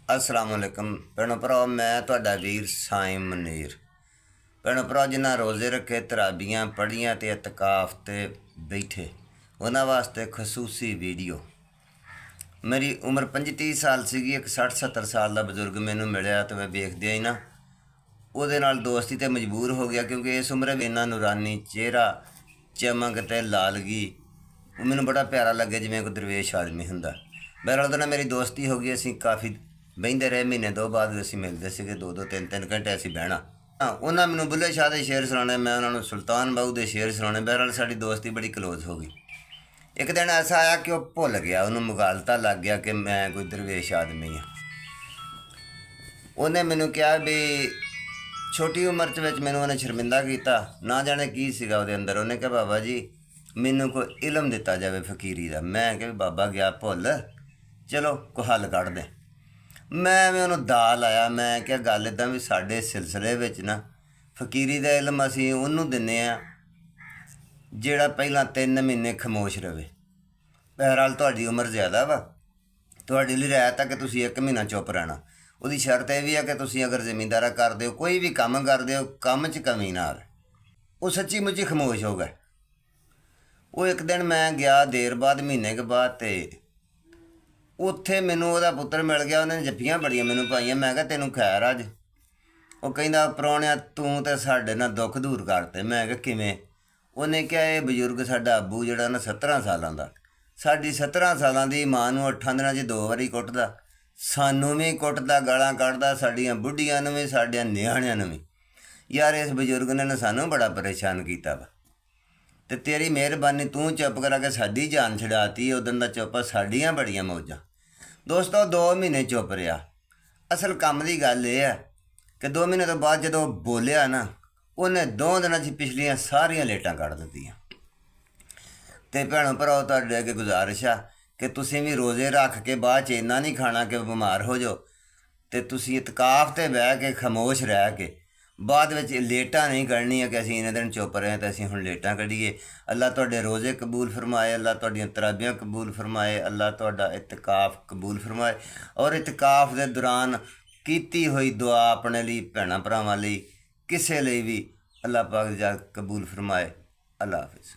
अस्सलाम वालेकुम भैनों भराओ। मैं तुहाडा वीर साइम मनीर। भैनों भराओ, जिन्हें रोज़े रखे, तराबियाँ पढ़ियाँ तो इतकाफ ते बैठे, उन्होंने वास्ते खसूसी वीडियो। मेरी उम्र 25-30 साल सी। एक 60-70 साल का बजुर्ग मैनू मिलिया तो मैं वेखदिया ही ना ਉਹਦੇ ਨਾਲ ਦੋਸਤੀ ਤੇ ਮਜਬੂਰ ਹੋ ਗਿਆ, ਕਿਉਂਕਿ ਇਸ ਉਮਰੇ ਵੀ ਇੰਨਾ ਨੂਰਾਨੀ ਚਿਹਰਾ, ਚਮਕ ਤੇ ਲਾਲਗੀ ਉਹ ਮੈਨੂੰ ਬੜਾ ਪਿਆਰਾ ਲੱਗਿਆ, ਜਿਵੇਂ ਕੋਈ ਦਰਵੇਸ਼ ਆਦਮੀ ਹੁੰਦਾ। ਬਹਿਰਹਾਲ ਉਹਦੇ ਨਾਲ ਮੇਰੀ ਦੋਸਤੀ ਹੋ ਗਈ। ਅਸੀਂ ਕਾਫੀ ਬਹਿੰਦੇ ਰਹੇ, ਮਹੀਨੇ ਦੋ ਬਾਅਦ ਅਸੀਂ ਮਿਲਦੇ ਸੀਗੇ, 2-2 3-3 ਘੰਟੇ ਅਸੀਂ ਬਹਿਣਾ। ਉਹਨਾਂ ਮੈਨੂੰ ਬੁੱਲੇ ਸ਼ਾਹ ਦੇ ਸ਼ੇਰ ਸੁਣਾਉਣੇ, ਮੈਂ ਉਹਨਾਂ ਨੂੰ ਸੁਲਤਾਨ ਬਾਹੂ ਦੇ ਸ਼ੇਰ ਸੁਣਾਉਣੇ। ਬਹਿਰਹਾਲ ਸਾਡੀ ਦੋਸਤੀ ਬੜੀ ਕਲੋਜ਼ ਹੋ ਗਈ। ਇੱਕ ਦਿਨ ਐਸਾ ਆਇਆ ਕਿ ਉਹ ਭੁੱਲ ਗਿਆ, ਉਹਨੂੰ ਮੁਗਾਲਤਾ ਲੱਗ ਗਿਆ ਕਿ ਮੈਂ ਕੋਈ ਦਰਵੇਸ਼ ਆਦਮੀ ਹਾਂ। ਉਹਨੇ ਮੈਨੂੰ ਕਿਹਾ ਵੀ ਛੋਟੀ ਉਮਰ 'ਚ ਵਿੱਚ ਮੈਨੂੰ ਉਹਨੇ ਸ਼ਰਮਿੰਦਾ ਕੀਤਾ, ਨਾ ਜਾਣੇ ਕੀ ਸੀਗਾ ਉਹਦੇ ਅੰਦਰ। ਉਹਨੇ ਕਿਹਾ ਬਾਬਾ ਜੀ ਮੈਨੂੰ ਕੋਈ ਇਲਮ ਦਿੱਤਾ ਜਾਵੇ ਫਕੀਰੀ ਦਾ। ਮੈਂ ਕਿਹਾ ਬਾਬਾ ਗਿਆ ਭੁੱਲ, ਚਲੋ ਕੋਈ ਹੱਲ ਕੱਢ ਦੇ। ਮੈਂ ਉਹਨੂੰ ਦਾ ਲਾਇਆ। ਮੈਂ ਕਿਹਾ ਗੱਲ ਇੱਦਾਂ ਵੀ ਸਾਡੇ ਸਿਲਸਿਲੇ ਵਿੱਚ ਨਾ ਫਕੀਰੀ ਦਾ ਇਲਮ ਅਸੀਂ ਉਹਨੂੰ ਦਿੰਦੇ ਹਾਂ ਜਿਹੜਾ ਪਹਿਲਾਂ 3 ਮਹੀਨੇ ਖਾਮੋਸ਼ ਰਵੇ। ਬਹਿਰਹਾਲ ਤੁਹਾਡੀ ਉਮਰ ਜ਼ਿਆਦਾ ਵਾ, ਤੁਹਾਡੇ ਲਈ ਰਿਆਇਤ ਆ ਕਿ ਤੁਸੀਂ 1 ਮਹੀਨਾ ਚੁੱਪ ਰਹਿਣਾ। ਉਹਦੀ ਸ਼ਰਤ ਇਹ ਵੀ ਆ ਕਿ ਤੁਸੀਂ ਅਗਰ ਜ਼ਿਮੀਂਦਾਰਾ ਕਰਦੇ ਹੋ, ਕੋਈ ਵੀ ਕੰਮ ਕਰਦੇ ਹੋ, ਕੰਮ 'ਚ ਕਮੀ ਨਾ ਆਵੇ। ਉਹ ਸੱਚੀ ਮੁੱਚੀ ਖਾਮੋਸ਼ ਹੋ ਗਏ। ਉਹ ਇੱਕ ਦਿਨ ਮੈਂ ਗਿਆ ਦੇਰ ਬਾਅਦ, ਮਹੀਨੇ ਕੁ ਬਾਅਦ, ਅਤੇ ਉੱਥੇ ਮੈਨੂੰ ਉਹਦਾ ਪੁੱਤਰ ਮਿਲ ਗਿਆ। ਉਹਨੇ ਜੱਫੀਆਂ ਬੜੀਆਂ ਮੈਨੂੰ ਪਾਈਆਂ। ਮੈਂ ਕਿਹਾ ਤੈਨੂੰ ਖੈਰ ਅੱਜ? ਉਹ ਕਹਿੰਦਾ ਪ੍ਰਾਹੁਣਿਆ ਤੂੰ ਤਾਂ ਸਾਡੇ ਨਾਲ ਦੁੱਖ ਦੂਰ ਕਰਤੇ। ਮੈਂ ਕਿਹਾ ਕਿਵੇਂ? ਉਹਨੇ ਕਿਹਾ ਇਹ ਬਜ਼ੁਰਗ ਸਾਡਾ ਅੱਬੂ ਜਿਹੜਾ ਨਾ 17 ਸਾਲਾਂ ਦਾ, ਸਾਡੀ 17 ਸਾਲਾਂ ਦੀ ਮਾਂ ਨੂੰ 8 ਦਿਨਾਂ 'ਚ 2 ਵਾਰੀ ਕੁੱਟਦਾ, ਸਾਨੂੰ ਵੀ ਕੁੱਟਦਾ, ਗਾਲਾਂ ਕੱਢਦਾ, ਸਾਡੀਆਂ ਬੁੱਢੀਆਂ ਨੂੰ ਵੀ, ਸਾਡਿਆਂ ਨਿਆਣਿਆਂ ਨੂੰ ਵੀ। ਯਾਰ ਇਸ ਬਜ਼ੁਰਗ ਨੇ ਸਾਨੂੰ ਬੜਾ ਪਰੇਸ਼ਾਨ ਕੀਤਾ ਵਾ, ਅਤੇ ਤੇਰੀ ਮਿਹਰਬਾਨੀ ਤੂੰ ਚੁੱਪ ਕਰਾ ਕੇ ਸਾਡੀ ਜਾਨ ਛਡਾਤੀ। ਉਦੋਂ ਦਾ ਚੁੱਪ, ਸਾਡੀਆਂ ਬੜੀਆਂ ਮੌਜਾਂ। ਦੋਸਤੋ 2 ਮਹੀਨੇ ਚੁੱਪ ਰਿਹਾ। ਅਸਲ ਕੰਮ ਦੀ ਗੱਲ ਇਹ ਹੈ ਕਿ 2 ਮਹੀਨੇ ਤੋਂ ਬਾਅਦ ਜਦੋਂ ਬੋਲਿਆ ਨਾ, ਉਹਨੇ 2 ਦਿਨਾਂ 'ਚ ਪਿਛਲੀਆਂ ਸਾਰੀਆਂ ਲੇਟਾਂ ਕੱਢ ਦਿੱਤੀਆਂ। ਅਤੇ ਭੈਣੋ ਭਰਾਓ, ਤੁਹਾਡੇ ਅੱਗੇ ਗੁਜ਼ਾਰਿਸ਼ ਆ ਕਿ ਤੁਸੀਂ ਵੀ ਰੋਜ਼ੇ ਰੱਖ ਕੇ ਬਾਅਦ 'ਚ ਇੰਨਾ ਨਹੀਂ ਖਾਣਾ ਕਿ ਬਿਮਾਰ ਹੋ ਜਾਓ, ਅਤੇ ਤੁਸੀਂ ਇਤਕਾਫ 'ਤੇ ਬਹਿ ਕੇ ਖਾਮੋਸ਼ ਰਹਿ ਕੇ ਬਾਅਦ ਵਿੱਚ ਲੇਟਾਂ ਨਹੀਂ ਕੱਢਣੀਆਂ ਕਿ ਅਸੀਂ ਇੰਨੇ ਦਿਨ ਚੁੱਪ ਰਹੇ ਤਾਂ ਅਸੀਂ ਹੁਣ ਲੇਟਾਂ ਕੱਢੀਏ। ਅੱਲਾ ਤੁਹਾਡੇ ਰੋਜ਼ੇ ਕਬੂਲ ਫਰਮਾਏ, ਅੱਲਾ ਤੁਹਾਡੀਆਂ ਤਰਾਬੀਆਂ ਕਬੂਲ ਫਰਮਾਏ, ਅੱਲਾ ਤੁਹਾਡਾ ਇਤਕਾਫ ਕਬੂਲ ਫਰਮਾਏ। ਔਰ ਇਤਕਾਫ ਦੇ ਦੌਰਾਨ ਕੀਤੀ ਹੋਈ ਦੁਆ ਆਪਣੇ ਲਈ, ਭੈਣਾਂ ਭਰਾਵਾਂ ਲਈ, ਕਿਸੇ ਲਈ ਵੀ ਅੱਲਾ ਪਾਕ ਜਾ ਕਬੂਲ ਫਰਮਾਏ। ਅੱਲਾ ਹਾਫਿਜ਼।